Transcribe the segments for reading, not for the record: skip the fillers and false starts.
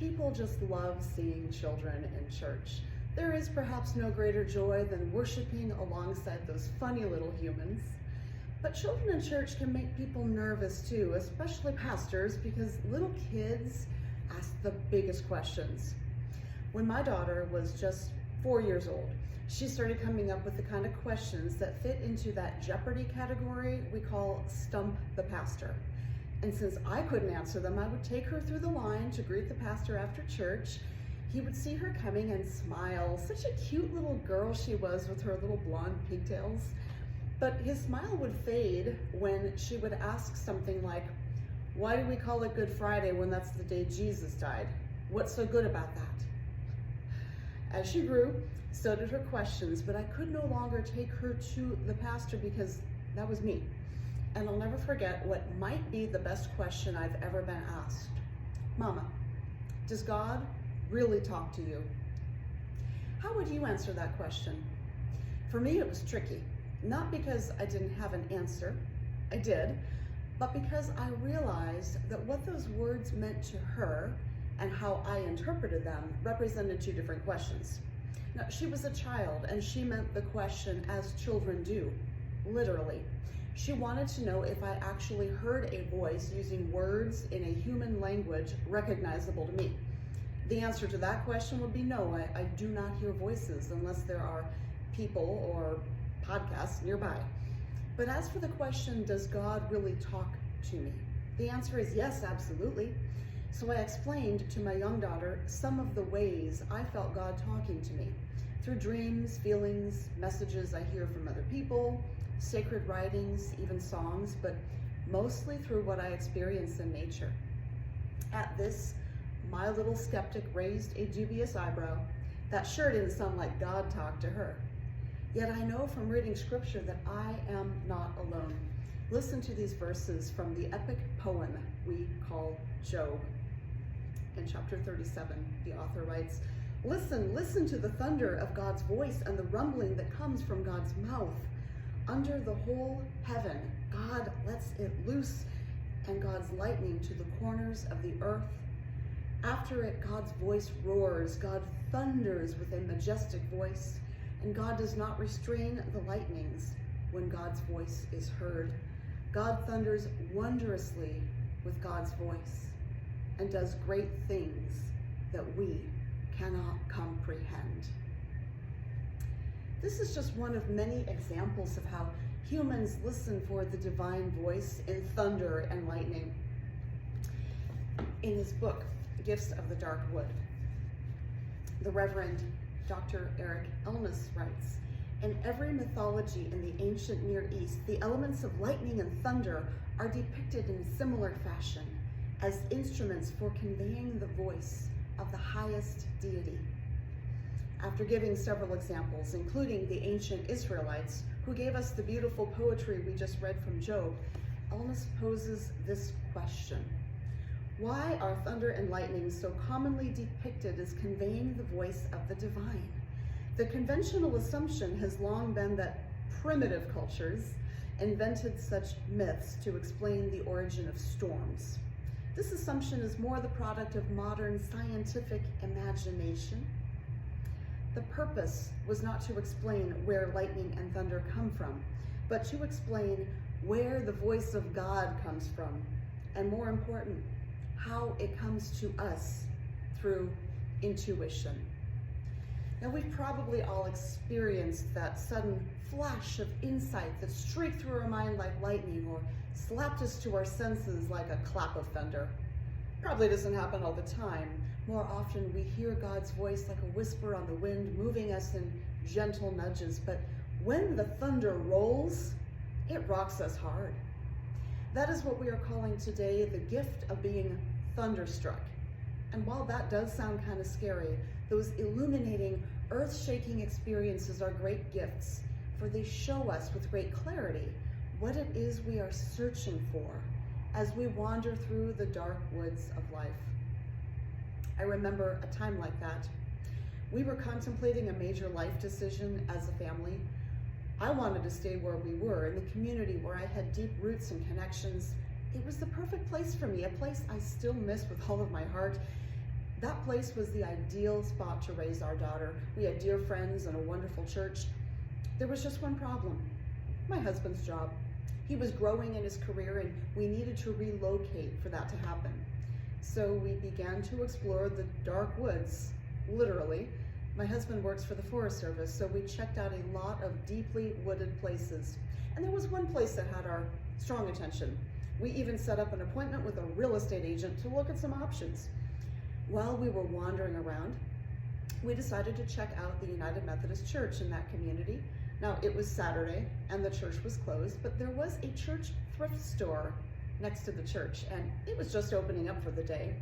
People just love seeing children in church. There is perhaps no greater joy than worshiping alongside those funny little humans. But children in church can make people nervous too, especially pastors, because little kids ask the biggest questions. When my daughter was just 4 years old, she started coming up with the kind of questions that fit into that Jeopardy category we call Stump the Pastor. And since I couldn't answer them, I would take her through the line to greet the pastor after church. He would see her coming and smile. Such a cute little girl she was with her little blonde pigtails. But his smile would fade when she would ask something like, "Why do we call it Good Friday when that's the day Jesus died? What's so good about that?" As she grew, so did her questions, but I could no longer take her to the pastor because that was me. And I'll never forget what might be the best question I've ever been asked. "Mama, does God really talk to you?" How would you answer that question? For me, it was tricky. Not because I didn't have an answer, I did, but because I realized that what those words meant to her and how I interpreted them represented two different questions. Now, she was a child and she meant the question as children do, literally. She wanted to know if I actually heard a voice using words in a human language recognizable to me. The answer to that question would be no, I do not hear voices unless there are people or podcasts nearby. But as for the question, does God really talk to me? The answer is yes, absolutely. So I explained to my young daughter some of the ways I felt God talking to me, through dreams, feelings, messages I hear from other people, sacred writings, even songs, but mostly through what I experience in nature. At this, my little skeptic raised a dubious eyebrow. That sure didn't sound like God talked to her. Yet I know from reading scripture that I am not alone. Listen to these verses from the epic poem we call Job. In chapter 37, the author writes, listen to the thunder of God's voice and the rumbling that comes from God's mouth. Under the whole heaven, God lets it loose, and God's lightning to the corners of the earth. After it, God's voice roars. God thunders with a majestic voice, and God does not restrain the lightnings when God's voice is heard. God thunders wondrously with God's voice and does great things that we cannot comprehend. This is just one of many examples of how humans listen for the divine voice in thunder and lightning. In his book, Gifts of the Dark Wood, the Reverend Dr. Eric Elnes writes, in every mythology in the ancient Near East, the elements of lightning and thunder are depicted in similar fashion as instruments for conveying the voice of the highest deity. After giving several examples, including the ancient Israelites, who gave us the beautiful poetry we just read from Job, Elnes poses this question. Why are thunder and lightning so commonly depicted as conveying the voice of the divine? The conventional assumption has long been that primitive cultures invented such myths to explain the origin of storms. This assumption is more the product of modern scientific imagination. The purpose was not to explain where lightning and thunder come from, but to explain where the voice of God comes from, and more important, how it comes to us through intuition. Now, we've probably all experienced that sudden flash of insight that streaked through our mind like lightning or slapped us to our senses like a clap of thunder. Probably doesn't happen all the time. More often we hear God's voice like a whisper on the wind, moving us in gentle nudges. But when the thunder rolls, it rocks us hard. That is what we are calling today the gift of being thunderstruck. And while that does sound kind of scary, those illuminating, earth-shaking experiences are great gifts, for they show us with great clarity what it is we are searching for as we wander through the dark woods of life. I remember a time like that. We were contemplating a major life decision as a family. I wanted to stay where we were, in the community where I had deep roots and connections. It was the perfect place for me, a place I still miss with all of my heart. That place was the ideal spot to raise our daughter. We had dear friends and a wonderful church. There was just one problem: my husband's job. He was growing in his career and we needed to relocate for that to happen. So we began to explore the dark woods, literally. My husband works for the Forest Service, so we checked out a lot of deeply wooded places. And there was one place that had our strong attention. We even set up an appointment with a real estate agent to look at some options. While we were wandering around, we decided to check out the United Methodist Church in that community. Now, it was Saturday and the church was closed, but there was a church thrift store next to the church and it was just opening up for the day.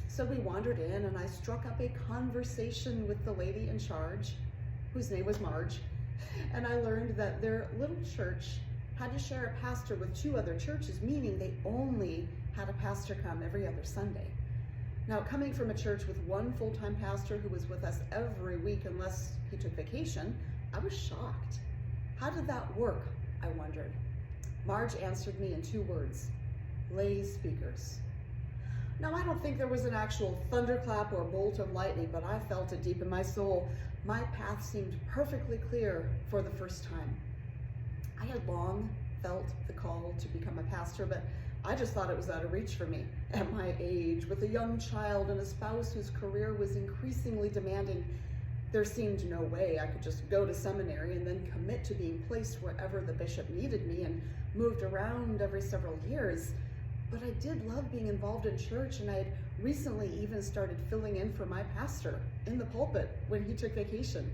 So we wandered in and I struck up a conversation with the lady in charge, whose name was Marge, and I learned that their little church had to share a pastor with 2 other churches, meaning they only had a pastor come every other Sunday. Now, coming from a church with one full-time pastor who was with us every week unless he took vacation, I was shocked. How did that work, I wondered. Marge answered me in 2 words: lay speakers. Now, I don't think there was an actual thunderclap or bolt of lightning, but I felt it deep in my soul. My path seemed perfectly clear for the first time. I had long felt the call to become a pastor, but I just thought it was out of reach for me. At my age, with a young child and a spouse whose career was increasingly demanding, there seemed no way I could just go to seminary and then commit to being placed wherever the bishop needed me and moved around every several years. But I did love being involved in church, and I had recently even started filling in for my pastor in the pulpit when he took vacation.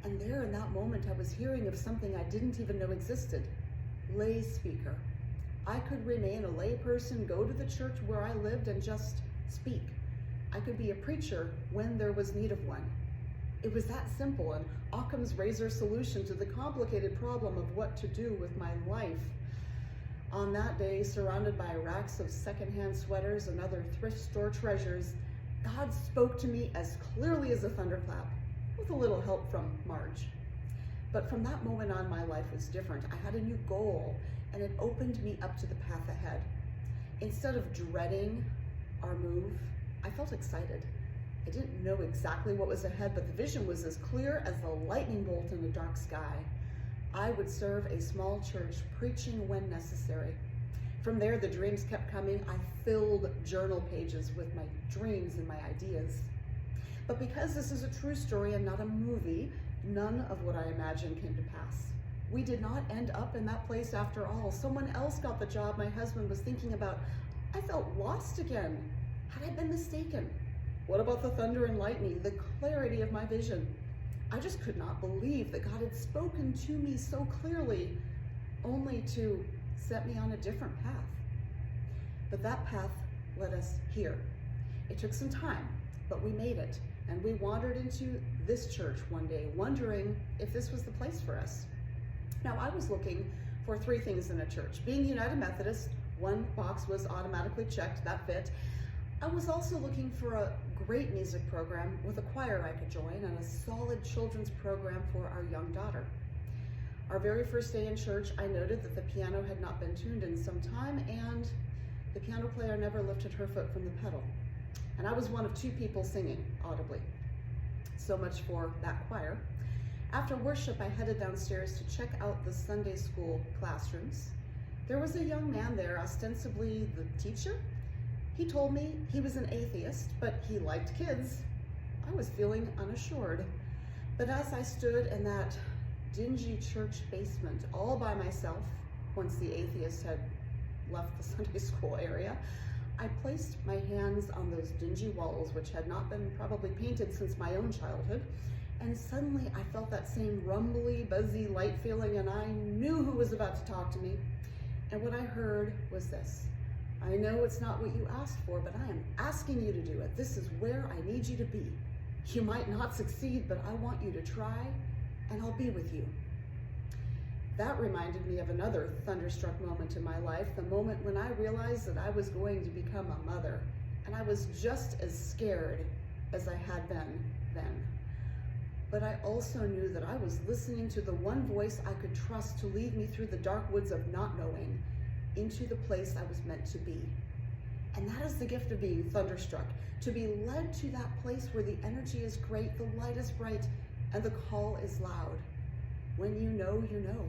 And there in that moment, I was hearing of something I didn't even know existed: lay speaker. I could remain a lay person, go to the church where I lived and just speak. I could be a preacher when there was need of one. It was that simple, and Occam's razor solution to the complicated problem of what to do with my life. On that day, surrounded by racks of secondhand sweaters and other thrift store treasures, God spoke to me as clearly as a thunderclap, with a little help from Marge. But from that moment on, my life was different. I had a new goal, and it opened me up to the path ahead. Instead of dreading our move, I felt excited. I didn't know exactly what was ahead, but the vision was as clear as the lightning bolt in the dark sky. I would serve a small church, preaching when necessary. From there, the dreams kept coming. I filled journal pages with my dreams and my ideas. But because this is a true story and not a movie, none of what I imagined came to pass. We did not end up in that place after all. Someone else got the job my husband was thinking about. I felt lost again. Had I been mistaken? What about the thunder and lightning, the clarity of my vision? I just could not believe that God had spoken to me so clearly, only to set me on a different path. But that path led us here. It took some time, but we made it. And we wandered into this church one day, wondering if this was the place for us. Now, I was looking for 3 things in a church. Being United Methodist, one box was automatically checked, that fit. I was also looking for a great music program with a choir I could join and a solid children's program for our young daughter. Our very first day in church, I noted that the piano had not been tuned in some time, and the piano player never lifted her foot from the pedal. And I was one of 2 people singing audibly. So much for that choir. After worship, I headed downstairs to check out the Sunday school classrooms. There was a young man there, ostensibly the teacher. He told me he was an atheist, but he liked kids. I was feeling unassured. But as I stood in that dingy church basement all by myself, once the atheist had left the Sunday school area, I placed my hands on those dingy walls, which had not been probably painted since my own childhood, and suddenly I felt that same rumbly, buzzy light feeling, and I knew who was about to talk to me. And what I heard was this: I know it's not what you asked for, but I am asking you to do it. This is where I need you to be. You might not succeed, but I want you to try, and I'll be with you. That reminded me of another thunderstruck moment in my life, the moment when I realized that I was going to become a mother, and I was just as scared as I had been then. But I also knew that I was listening to the one voice I could trust to lead me through the dark woods of not knowing into the place I was meant to be. And that is the gift of being thunderstruck, to be led to that place where the energy is great, the light is bright, and the call is loud. When you know, you know.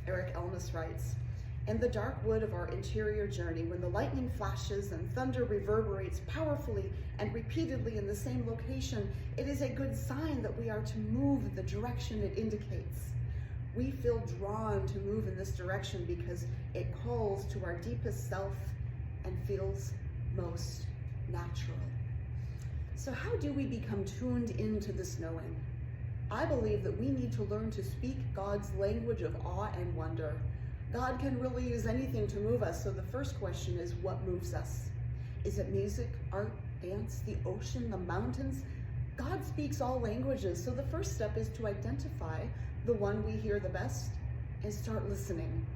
Eric Elmas writes, in the dark wood of our interior journey, when the lightning flashes and thunder reverberates powerfully and repeatedly in the same location, it is a good sign that we are to move in the direction it indicates. We feel drawn to move in this direction because it calls to our deepest self and feels most natural. So how do we become tuned into this knowing? I believe that we need to learn to speak God's language of awe and wonder. God can really use anything to move us, so the first question is, what moves us? Is it music, art, dance, the ocean, the mountains? God speaks all languages, so the first step is to identify the one we hear the best and start listening.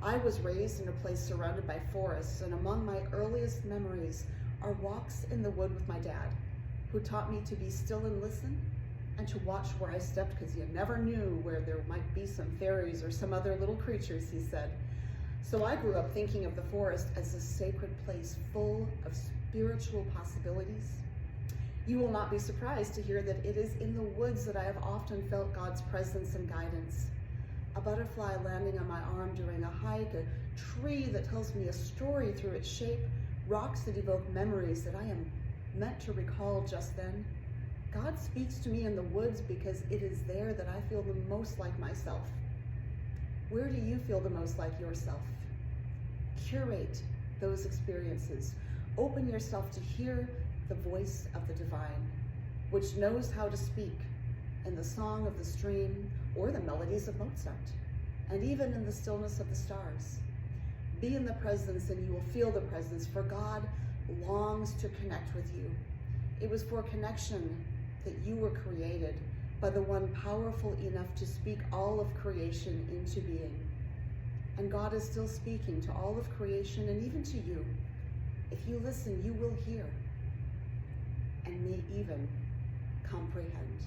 I was raised in a place surrounded by forests, and among my earliest memories are walks in the wood with my dad, who taught me to be still and listen, and to watch where I stepped, because you never knew where there might be some fairies or some other little creatures, he said. So I grew up thinking of the forest as a sacred place full of spiritual possibilities. You will not be surprised to hear that it is in the woods that I have often felt God's presence and guidance. A butterfly landing on my arm during a hike, a tree that tells me a story through its shape, rocks that evoke memories that I am meant to recall just then. God speaks to me in the woods because it is there that I feel the most like myself. Where do you feel the most like yourself? Curate those experiences. Open yourself to hear the voice of the divine, which knows how to speak in the song of the stream or the melodies of Mozart, and even in the stillness of the stars. Be in the presence and you will feel the presence, for God longs to connect with you. It was for connection that you were created by the one powerful enough to speak all of creation into being. And God is still speaking to all of creation and even to you. If you listen, you will hear and may even comprehend.